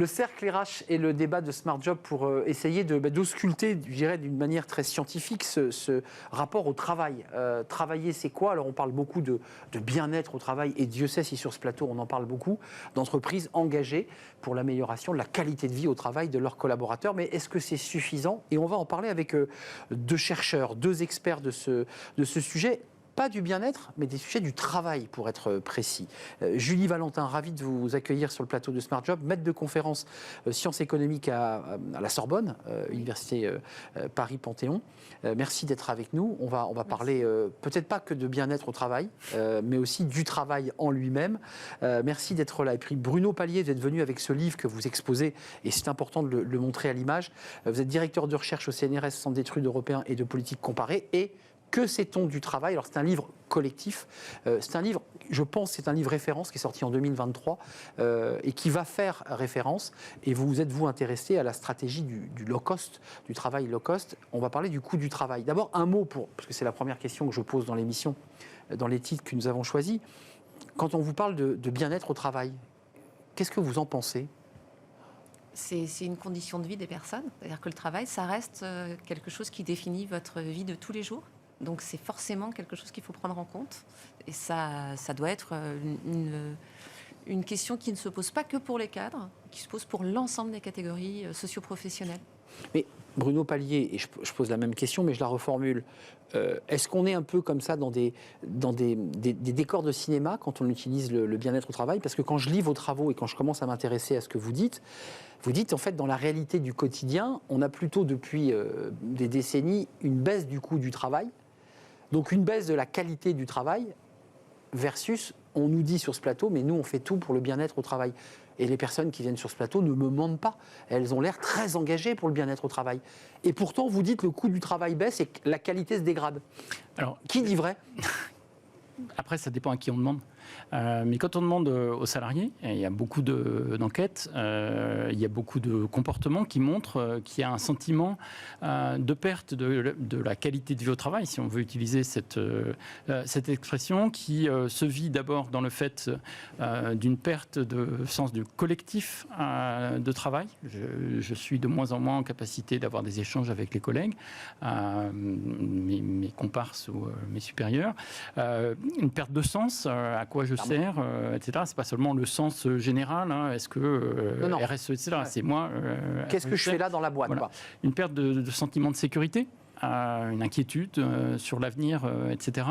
Le cercle RH et le débat de Smart Job pour essayer d'ausculter, je dirais, d'une manière très scientifique ce rapport au travail. Travailler, c'est quoi? Alors on parle beaucoup de bien-être au travail, et Dieu sait si sur ce plateau on en parle beaucoup, d'entreprises engagées pour l'amélioration de la qualité de vie au travail de leurs collaborateurs. Mais est-ce que c'est suffisant? Et on va en parler avec deux chercheurs, deux experts de ce sujet. Pas du bien-être, mais des sujets du travail, pour être précis. Julie Valentin, ravie de vous accueillir sur le plateau de Smart Job, maître de conférence sciences économiques à la Sorbonne, Université Paris-Panthéon. Merci d'être avec nous. On va parler peut-être pas que de bien-être au travail, mais aussi du travail en lui-même. Merci d'être là. Et puis Bruno Palier, vous êtes venu avec ce livre que vous exposez, et c'est important de le montrer à l'image. Vous êtes directeur de recherche au CNRS, Centre d'études européen et de politique comparée, et que sait-on du travail? Alors c'est un livre collectif, c'est un livre, je pense, c'est un livre référence qui est sorti en 2023 et qui va faire référence. Et vous êtes-vous intéressé à la stratégie du low cost, du travail low cost? On va parler du coût du travail. D'abord un mot, parce que c'est la première question que je pose dans l'émission, dans les titres que nous avons choisis. Quand on vous parle de bien-être au travail, qu'est-ce que vous en pensez? C'est une condition de vie des personnes. C'est-à-dire que le travail, ça reste quelque chose qui définit votre vie de tous les jours. Donc c'est forcément quelque chose qu'il faut prendre en compte. Et ça doit être une question qui ne se pose pas que pour les cadres, qui se pose pour l'ensemble des catégories socio-professionnelles. Mais Bruno Palier, et je pose la même question, mais je la reformule. Est-ce qu'on est un peu comme ça dans des décors de cinéma quand on utilise le bien-être au travail? Parce que quand je lis vos travaux et quand je commence à m'intéresser à ce que vous dites en fait, dans la réalité du quotidien, on a plutôt depuis des décennies une baisse du coût du travail, donc une baisse de la qualité du travail, versus, on nous dit sur ce plateau, mais nous on fait tout pour le bien-être au travail. Et les personnes qui viennent sur ce plateau ne me mentent pas. Elles ont l'air très engagées pour le bien-être au travail. Et pourtant, vous dites le coût du travail baisse et que la qualité se dégrade. Alors, qui dit vrai? Après, ça dépend à qui on demande. Mais quand on demande aux salariés, et il y a beaucoup d'enquêtes, il y a beaucoup de comportements qui montrent qu'il y a un sentiment de perte de la qualité de vie au travail, si on veut utiliser cette expression, qui se vit d'abord dans le fait d'une perte de sens du collectif de travail. Je suis de moins en moins en capacité d'avoir des échanges avec les collègues, mes comparses ou mes supérieurs. Une perte de sens, à quoi je sers, etc. C'est pas seulement le sens général, hein, est-ce que RSE, etc. Ouais. C'est moi. Qu'est-ce que je fais là dans la boîte, voilà. quoi. Une perte de sentiment de sécurité, une inquiétude sur l'avenir, etc.,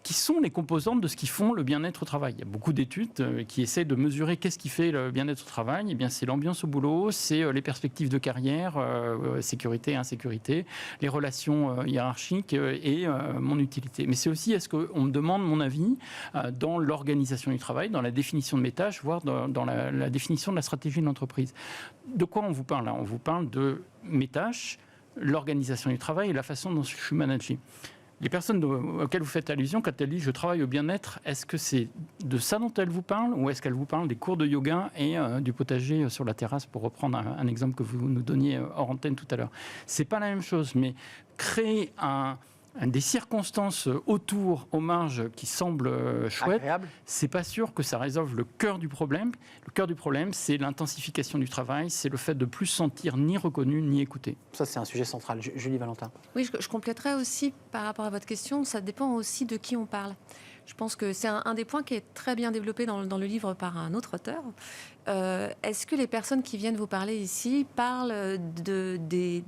qui sont les composantes de ce qui font le bien-être au travail. Il y a beaucoup d'études qui essaient de mesurer qu'est-ce qui fait le bien-être au travail. Eh bien, c'est l'ambiance au boulot, c'est les perspectives de carrière, sécurité, insécurité, les relations hiérarchiques et mon utilité. Mais c'est aussi, est-ce qu'on me demande mon avis dans l'organisation du travail, dans la définition de mes tâches, voire dans la définition de la stratégie de l'entreprise. De quoi on vous parle là? On vous parle de mes tâches, l'organisation du travail et la façon dont je suis managé. Les personnes auxquelles vous faites allusion, quand elles disent « je travaille au bien-être », est-ce que c'est de ça dont elles vous parlent ou est-ce qu'elles vous parlent des cours de yoga et du potager sur la terrasse, pour reprendre un exemple que vous nous donniez hors antenne tout à l'heure? C'est pas la même chose, mais créer des circonstances autour, aux marges, qui semblent chouettes, c'est pas sûr que ça résolve le cœur du problème. Le cœur du problème, c'est l'intensification du travail, c'est le fait de plus se sentir ni reconnu, ni écouté. Ça, c'est un sujet central. Julie Valentin. Oui, je compléterais aussi par rapport à votre question, ça dépend aussi de qui on parle. Je pense que c'est un des points qui est très bien développé dans le livre par un autre auteur. Est-ce que les personnes qui viennent vous parler ici parlent des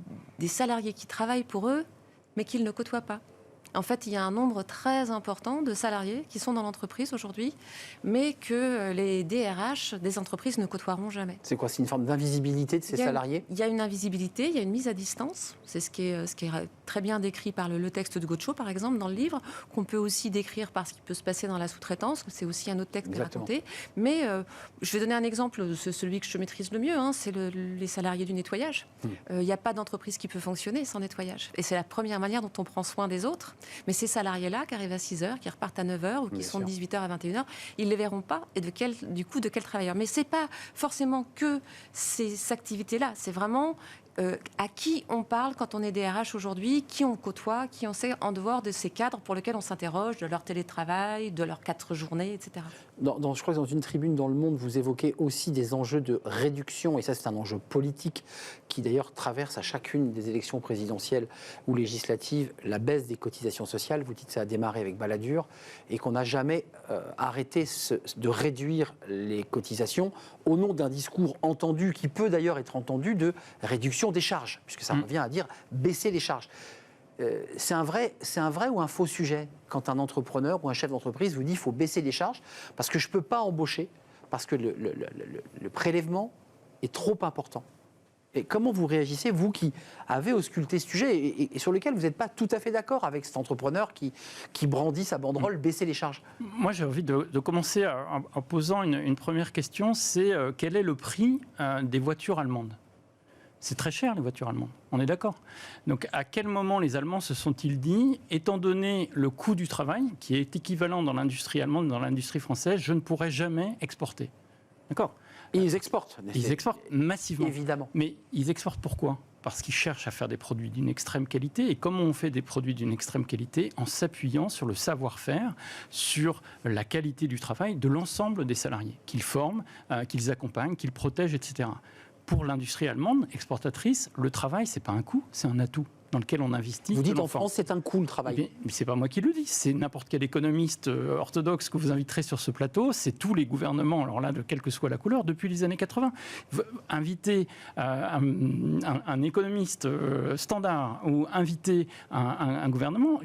salariés qui travaillent pour eux, mais qu'ils ne côtoient pas? En fait, il y a un nombre très important de salariés qui sont dans l'entreprise aujourd'hui, mais que les DRH des entreprises ne côtoieront jamais. C'est quoi? C'est une forme d'invisibilité de ces salariés? Il y a une invisibilité, il y a une mise à distance. C'est ce qui est très bien décrit par le texte de Gaucho, par exemple, dans le livre, qu'on peut aussi décrire par ce qui peut se passer dans la sous-traitance. C'est aussi un autre texte qui est raconté. Mais je vais donner un exemple, celui que je maîtrise le mieux, hein, c'est les salariés du nettoyage. Il n'y a pas d'entreprise qui peut fonctionner sans nettoyage. Et c'est la première manière dont on prend soin des autres. Mais ces salariés-là, qui arrivent à 6h, qui repartent à 9h ou qui sont de 18h à 21h, ils ne les verront pas. Et de quel travailleur? Mais ce n'est pas forcément que ces activités-là. C'est vraiment à qui on parle quand on est DRH aujourd'hui, qui on côtoie, qui on sait en dehors de ces cadres pour lesquels on s'interroge, de leur télétravail, de leurs 4 journées, etc. Je crois que dans une tribune dans Le Monde, vous évoquez aussi des enjeux de réduction, et ça c'est un enjeu politique qui d'ailleurs traverse à chacune des élections présidentielles ou législatives la baisse des cotisations sociales. Vous dites que ça a démarré avec Balladur et qu'on n'a jamais arrêté de réduire les cotisations au nom d'un discours entendu, qui peut d'ailleurs être entendu, de réduction des charges, puisque ça revient à dire baisser les charges. C'est un vrai ou un faux sujet quand un entrepreneur ou un chef d'entreprise vous dit qu'il faut baisser les charges parce que je ne peux pas embaucher, parce que le prélèvement est trop important. Et comment vous réagissez, vous qui avez ausculté ce sujet et sur lequel vous n'êtes pas tout à fait d'accord avec cet entrepreneur qui brandit sa banderole, baisser les charges? Moi, j'ai envie de commencer en posant une première question, c'est quel est le prix des voitures allemandes? C'est très cher, les voitures allemandes, on est d'accord. Donc, à quel moment les Allemands se sont-ils dit, étant donné le coût du travail, qui est équivalent dans l'industrie allemande, dans l'industrie française, je ne pourrai jamais exporter. D'accord? Et ils exportent. Ils exportent massivement. Évidemment. Mais ils exportent pourquoi? Parce qu'ils cherchent à faire des produits d'une extrême qualité. Et comment on fait des produits d'une extrême qualité? En s'appuyant sur le savoir-faire, sur la qualité du travail de l'ensemble des salariés, qu'ils forment, qu'ils accompagnent, qu'ils protègent, etc. Pour l'industrie allemande, exportatrice, le travail, ce n'est pas un coût, c'est un atout dans lequel on investit. Vous dites en France, c'est un coût le travail. Mais ce n'est pas moi qui le dis, c'est n'importe quel économiste orthodoxe que vous inviterez sur ce plateau, c'est tous les gouvernements, alors là, de quelle que soit la couleur, depuis les années 80. Inviter un économiste standard ou inviter un gouvernement,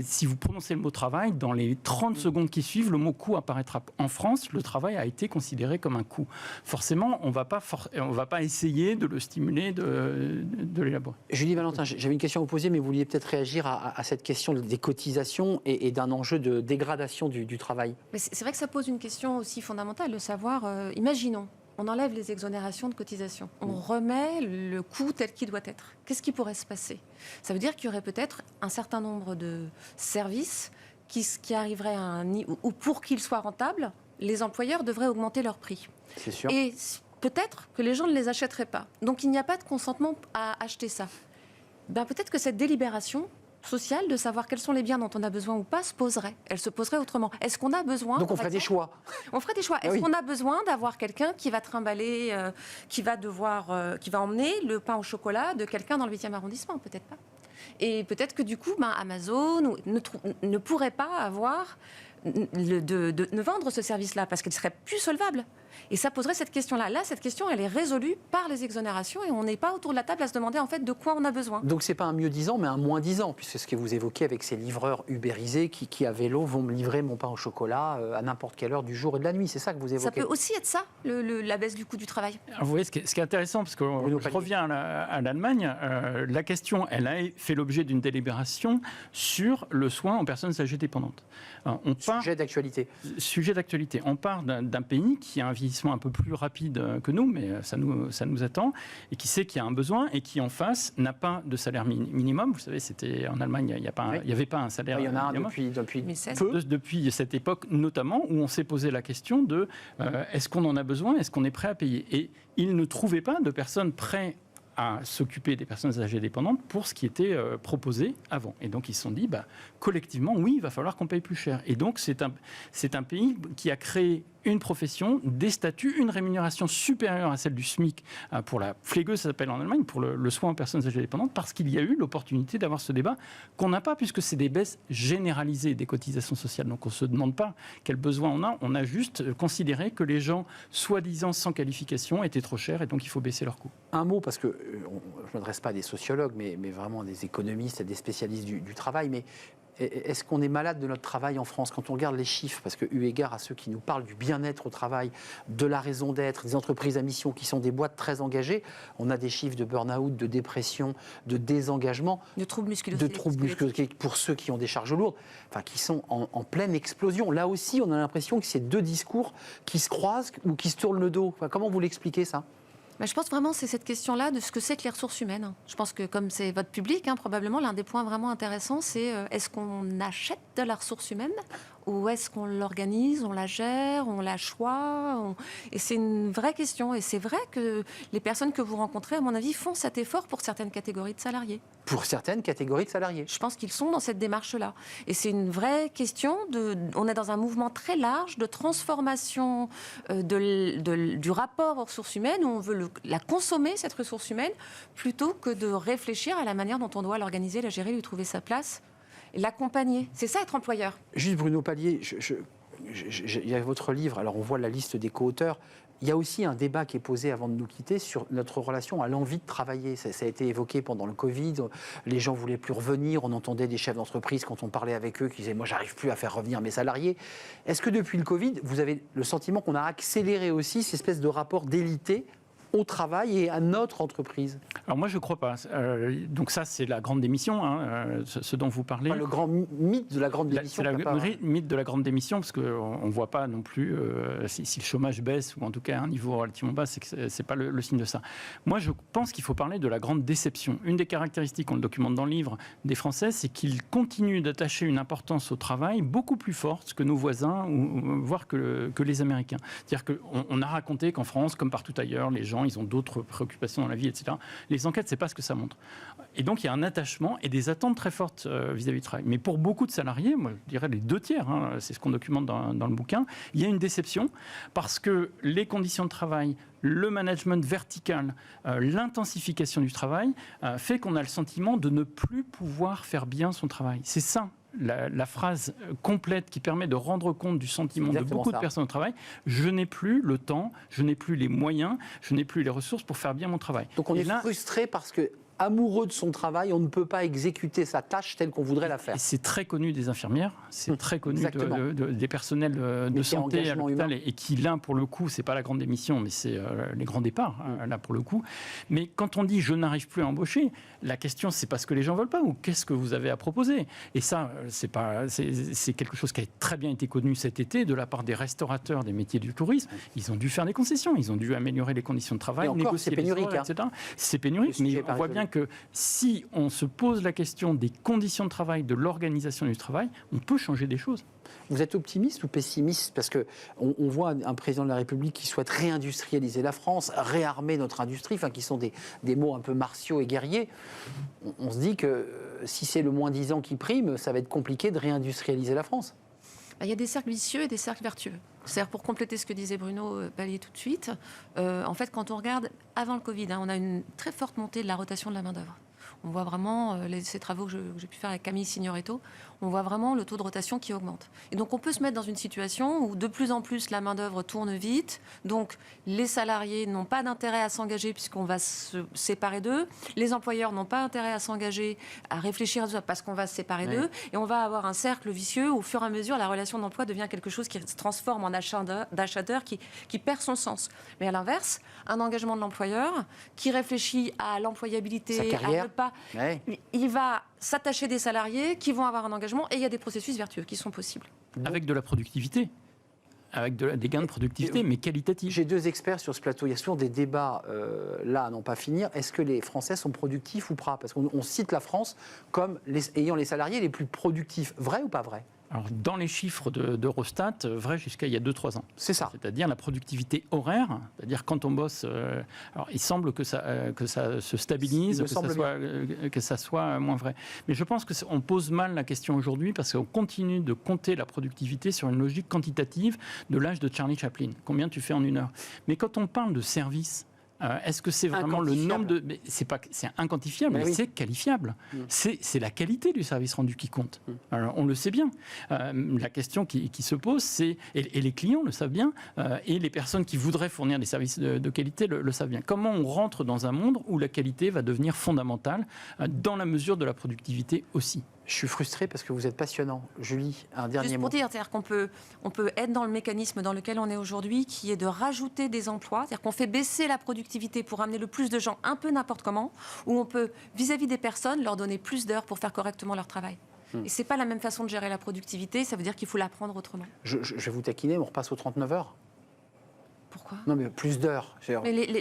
si vous prononcez le mot travail, dans les 30 secondes qui suivent, le mot coût apparaîtra. En France, le travail a été considéré comme un coût. Forcément, on ne va pas essayer de le stimuler, de l'élaborer. Julie Valentin, j'avais une question à vous poser, mais vous vouliez peut-être réagir à cette question des cotisations et d'un enjeu de dégradation du travail. Mais c'est vrai que ça pose une question aussi fondamentale, de savoir, imaginons, on enlève les exonérations de cotisations, on remet le coût tel qu'il doit être. Qu'est-ce qui pourrait se passer? Ça veut dire qu'il y aurait peut-être un certain nombre de services qui arriveraient à un niveau où, pour qu'ils soient rentables, les employeurs devraient augmenter leur prix. C'est sûr. Et peut-être que les gens ne les achèteraient pas. Donc il n'y a pas de consentement à acheter ça. Peut-être que cette délibération sociale de savoir quels sont les biens dont on a besoin ou pas se poserait. Elle se poserait autrement. Est-ce qu'on a besoin... Donc on ferait des choix. On ferait des choix. Est-ce qu'on a besoin d'avoir quelqu'un qui va trimballer, qui va emmener le pain au chocolat de quelqu'un dans le 8e arrondissement? Peut-être pas. Et peut-être que du coup, Amazon ne pourrait pas avoir... ne vendre ce service-là parce qu'il serait plus solvable. Et ça poserait cette question-là. Là, cette question, elle est résolue par les exonérations et on n'est pas autour de la table à se demander en fait de quoi on a besoin. Donc c'est pas un mieux disant, mais un moins disant, puisque c'est ce que vous évoquez avec ces livreurs ubérisés qui à vélo vont me livrer mon pain au chocolat à n'importe quelle heure du jour et de la nuit. C'est ça que vous évoquez. Ça peut aussi être ça, la baisse du coût du travail. Alors, vous voyez, ce qui est intéressant, parce que je reviens à l'Allemagne, la question, elle a fait l'objet d'une délibération sur le soin aux personnes âgées dépendantes. Sujet d'actualité. Sujet d'actualité. On part d'un pays qui a un vieillissement un peu plus rapide que nous, mais ça nous attend, et qui sait qu'il y a un besoin, et qui en face n'a pas de salaire minimum. Vous savez, c'était en Allemagne, il n'y avait pas un salaire minimum. Il y en a un depuis cette époque, notamment, où on s'est posé la question de est-ce qu'on en a besoin, est-ce qu'on est prêt à payer? Et ils ne trouvaient pas de personnes prêtes à s'occuper des personnes âgées dépendantes pour ce qui était proposé avant. Et donc ils se sont dit, collectivement, oui, il va falloir qu'on paye plus cher. Et donc c'est un pays qui a créé une profession, des statuts, une rémunération supérieure à celle du SMIC pour la Pflege, ça s'appelle en Allemagne, pour le soin aux personnes âgées dépendantes, parce qu'il y a eu l'opportunité d'avoir ce débat qu'on n'a pas, puisque c'est des baisses généralisées des cotisations sociales. Donc on ne se demande pas quel besoin on a juste considéré que les gens, soi-disant sans qualification, étaient trop chers et donc il faut baisser leurs coûts. Un mot, parce que je ne m'adresse pas à des sociologues, mais vraiment à des économistes, à des spécialistes du travail, mais est-ce qu'on est malade de notre travail en France quand on regarde les chiffres? Parce que, eu égard à ceux qui nous parlent du bien-être au travail, de la raison d'être, des entreprises à mission qui sont des boîtes très engagées, on a des chiffres de burn-out, de dépression, de désengagement, de troubles musculo-squelettiques pour ceux qui ont des charges lourdes, qui sont en pleine explosion. Là aussi, on a l'impression que c'est deux discours qui se croisent ou qui se tournent le dos. Comment vous l'expliquez, ça? Je pense vraiment que c'est cette question-là de ce que c'est que les ressources humaines. Je pense que comme c'est votre public, probablement l'un des points vraiment intéressants, c'est est-ce qu'on achète de la ressource humaine ou est-ce qu'on l'organise, on la gère, on la choisit Et c'est une vraie question. Et c'est vrai que les personnes que vous rencontrez, à mon avis, font cet effort pour certaines catégories de salariés. Pour certaines catégories de salariés. Je pense qu'ils sont dans cette démarche-là. Et c'est une vraie question. On est dans un mouvement très large de transformation du rapport aux ressources humaines, où on veut la consommer, cette ressource humaine, plutôt que de réfléchir à la manière dont on doit l'organiser, la gérer, lui trouver sa place, et l'accompagner. C'est ça, être employeur. Juste Bruno Palier, il y a votre livre, alors on voit la liste des co-auteurs. Il y a aussi un débat qui est posé avant de nous quitter sur notre relation à l'envie de travailler. Ça a été évoqué pendant le Covid. Les gens ne voulaient plus revenir. On entendait des chefs d'entreprise, quand on parlait avec eux, qui disaient « moi, j'arrive plus à faire revenir mes salariés ». Est-ce que depuis le Covid, vous avez le sentiment qu'on a accéléré aussi cette espèce de rapport d'élité au travail et à notre entreprise? Alors moi, je ne crois pas. Donc ça, c'est la grande démission, ce dont vous parlez. Enfin, le grand mythe de la grande démission. C'est le mythe de la grande démission, parce qu'on ne voit pas non plus si le chômage baisse, ou en tout cas à un niveau relativement bas, c'est que ce n'est pas le signe de ça. Moi, je pense qu'il faut parler de la grande déception. Une des caractéristiques, on le documente dans le livre, des Français, c'est qu'ils continuent d'attacher une importance au travail beaucoup plus forte que nos voisins, voire que les Américains. C'est-à-dire qu'on a raconté qu'en France, comme partout ailleurs, les gens, ils ont d'autres préoccupations dans la vie, etc. Les enquêtes, c'est pas ce que ça montre. Et donc, il y a un attachement et des attentes très fortes vis-à-vis du travail. Mais pour beaucoup de salariés, moi, je dirais les 2/3, c'est ce qu'on documente dans le bouquin, il y a une déception parce que les conditions de travail, le management vertical, l'intensification du travail fait qu'on a le sentiment de ne plus pouvoir faire bien son travail. C'est ça. La phrase complète qui permet de rendre compte du sentiment de beaucoup de personnes au travail, je n'ai plus le temps, je n'ai plus les moyens, je n'ai plus les ressources pour faire bien mon travail. Donc on est frustré parce que, amoureux de son travail, on ne peut pas exécuter sa tâche telle qu'on voudrait la faire. C'est très connu des infirmières, c'est très connu des personnels de santé à l'hôpital, et qui, là, pour le coup, c'est pas la grande démission, mais c'est les grands départs, là, pour le coup. Mais quand on dit « je n'arrive plus à embaucher », la question, c'est parce que les gens veulent pas, ou qu'est-ce que vous avez à proposer? Et ça, c'est quelque chose qui a très bien été connu cet été de la part des restaurateurs des métiers du tourisme. Ils ont dû faire des concessions, ils ont dû améliorer les conditions de travail, négocier les horaires, etc. C'est pénurique, mais on voit bien que si on se pose la question des conditions de travail, de l'organisation du travail, on peut changer des choses. Vous êtes optimiste ou pessimiste? Parce qu'on voit un président de la République qui souhaite réindustrialiser la France, réarmer notre industrie, enfin, qui sont des mots un peu martiaux et guerriers. On se dit que si c'est le moins 10 ans qui prime, ça va être compliqué de réindustrialiser la France. Il y a des cercles vicieux et des cercles vertueux. C'est-à-dire, pour compléter ce que disait Bruno Palier tout de suite, en fait, quand on regarde avant le Covid, on a une très forte montée de la rotation de la main-d'œuvre. On voit vraiment, ces travaux que j'ai pu faire avec Camille Signoretto, on voit vraiment le taux de rotation qui augmente. Et donc on peut se mettre dans une situation où de plus en plus la main-d'œuvre tourne vite, donc les salariés n'ont pas d'intérêt à s'engager puisqu'on va se séparer d'eux, les employeurs n'ont pas intérêt à s'engager, à réfléchir parce qu'on va se séparer d'eux, et on va avoir un cercle vicieux où au fur et à mesure la relation d'emploi devient quelque chose qui se transforme en acheteur qui perd son sens. Mais à l'inverse, un engagement de l'employeur qui réfléchit à l'employabilité, à ne pas... Il va s'attacher des salariés qui vont avoir un engagement, et il y a des processus vertueux qui sont possibles. Avec de la productivité, avec des gains de productivité, mais qualitatifs. J'ai 2 experts sur ce plateau. Il y a souvent des débats, là, à n'en pas finir. Est-ce que les Français sont productifs ou pas? Parce qu'on cite la France comme ayant les salariés les plus productifs. Vrai ou pas vrai? Alors, dans les chiffres d'Eurostat, vrai jusqu'à il y a 2-3 ans. C'est ça. C'est-à-dire la productivité horaire, c'est-à-dire quand on bosse... alors, il semble que ça se stabilise, que ça soit moins vrai. Mais je pense qu'on pose mal la question aujourd'hui parce qu'on continue de compter la productivité sur une logique quantitative de l'âge de Charlie Chaplin. Combien tu fais en 1 heure? Mais quand on parle de service... est-ce que c'est vraiment le nombre de... C'est inquantifiable, mais c'est qualifiable. C'est la qualité du service rendu qui compte. Alors, on le sait bien. La question qui se pose, c'est... Et les clients le savent bien, et les personnes qui voudraient fournir des services de qualité le savent bien. Comment on rentre dans un monde où la qualité va devenir fondamentale dans la mesure de la productivité aussi? Je suis frustré parce que vous êtes passionnant. Julie, un dernier mot. Juste pour dire, c'est-à-dire qu'on peut être dans le mécanisme dans lequel on est aujourd'hui, qui est de rajouter des emplois, c'est-à-dire qu'on fait baisser la productivité pour amener le plus de gens un peu n'importe comment, ou on peut, vis-à-vis des personnes, leur donner plus d'heures pour faire correctement leur travail. Et c'est pas la même façon de gérer la productivité, ça veut dire qu'il faut l'apprendre autrement. Je vais vous taquiner, on repasse aux 39 heures. Pourquoi? Non, mais plus d'heures.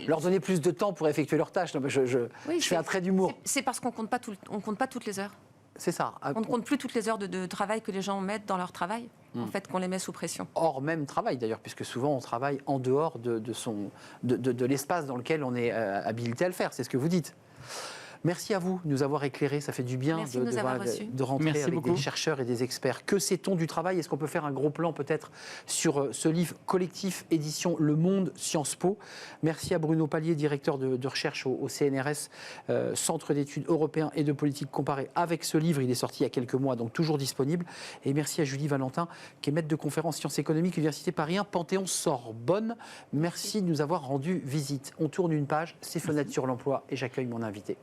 Leur donner plus de temps pour effectuer leurs tâches. Non, je fais un trait d'humour. C'est parce qu'on compte pas toutes les heures. C'est ça. On ne compte plus toutes les heures de travail que les gens mettent dans leur travail, en fait, qu'on les met sous pression. Hors même travail d'ailleurs, puisque souvent on travaille en dehors de l'espace dans lequel on est habilité à le faire, c'est ce que vous dites. Merci à vous de nous avoir éclairés, ça fait du bien de rentrer avec des chercheurs et des experts. Que sait-on du travail? Est-ce qu'on peut faire un gros plan peut-être sur ce livre collectif, édition Le Monde, Sciences Po? Merci à Bruno Palier, directeur de recherche au CNRS, Centre d'études européen et de politique comparée. Avec ce livre, il est sorti il y a quelques mois, donc toujours disponible. Et merci à Julie Valentin, qui est maître de conférence sciences économiques, Université Paris 1, Panthéon-Sorbonne. Merci de nous avoir rendu visite. On tourne une page, c'est Fenêtre sur l'emploi, et j'accueille mon invité.